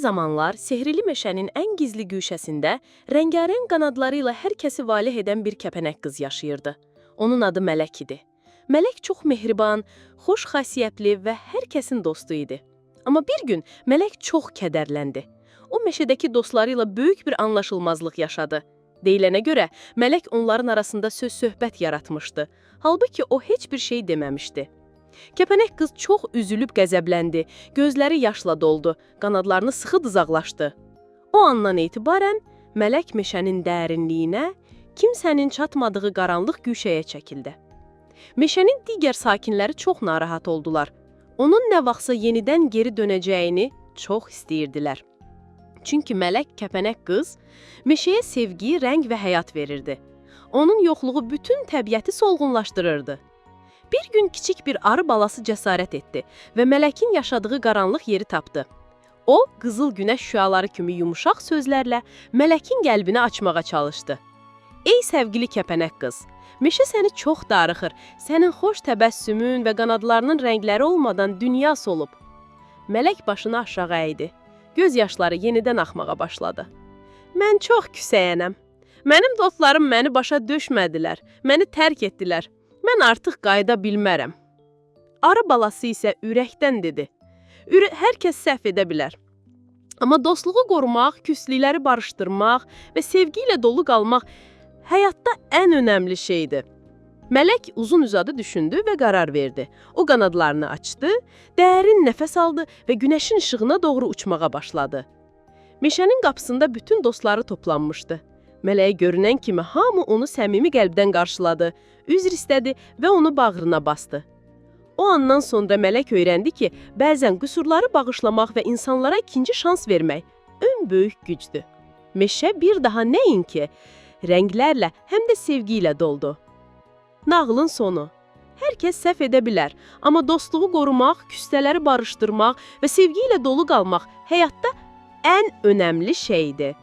zamanlar sehrli meşənin ən gizli güşəsində rəngarəng qanadları ilə hər kəsi valeh edən bir kəpənək qız yaşayırdı. Onun adı Mələk idi. Mələk çox mehriban, xoş xasiyyətli və hər kəsin dostu idi. Amma bir gün Mələk çox kədərləndi. O meşədəki dostları ilə böyük bir anlaşılmazlıq yaşadı. Deyilənə görə Mələk onların arasında söz-söhbət yaratmışdı. Halbuki o heç bir şey deməmişdi. Kəpənək qız çox üzülüb qəzəbləndi, gözləri yaşla doldu, qanadlarını sıxı dızaqlaşdı. O andan etibarən Mələk meşənin dərinliyinə, kimsənin çatmadığı qaranlıq güşəyə çəkildi. Meşənin digər sakinləri çox narahat oldular. Onun nə vaxtsa yenidən geri dönəcəyini çox istəyirdilər. Çünki Mələk kəpənək qız meşəyə sevgi, rəng və həyat verirdi. Onun yoxluğu bütün təbiəti solğunlaşdırırdı. Bir gün kiçik bir arı balası cəsarət etdi və Mələkin yaşadığı qaranlıq yeri tapdı. O, qızıl günəş şüaları kimi yumuşaq sözlərlə Mələkin qəlbini açmağa çalışdı. Ey sevgili kəpənək qız, meşə səni çox darıxır, sənin xoş təbəssümün və qanadlarının rəngləri olmadan dünya solub. Mələk başını aşağı əydi. Göz yaşları yenidən axmağa başladı. Mən çox küsəyənəm. Mənim dostlarım məni başa düşmədilər, məni tərk etdilər. Mən artıq qayıda bilmərəm. Arı balası isə ürəkdən dedi. Hər kəs səhv edə bilər. Amma dostluğu qorumaq, küslükləri barışdırmaq və sevgi ilə dolu qalmaq həyatda ən önəmli şeydir. Mələk uzun-uzadı düşündü və qərar verdi. O qanadlarını açdı, dərin nəfəs aldı və günəşin işığına doğru uçmağa başladı. Meşənin qapısında bütün dostları toplanmışdı. Mələyə görünən kimi hamı onu səmimi qəlbdən qarşıladı, üzr istədi və onu bağrına basdı. O andan sonra Mələk öyrəndi ki, bəzən qüsurları bağışlamaq və insanlara ikinci şans vermək ən böyük gücdür. Meşə bir daha nəinki rənglərlə, həm də sevgi ilə doldu. Nağılın sonu. Hər kəs səhv edə bilər, amma dostluğu qorumaq, küstələri barışdırmaq və sevgi ilə dolu qalmaq həyatda ən önəmli şeydir.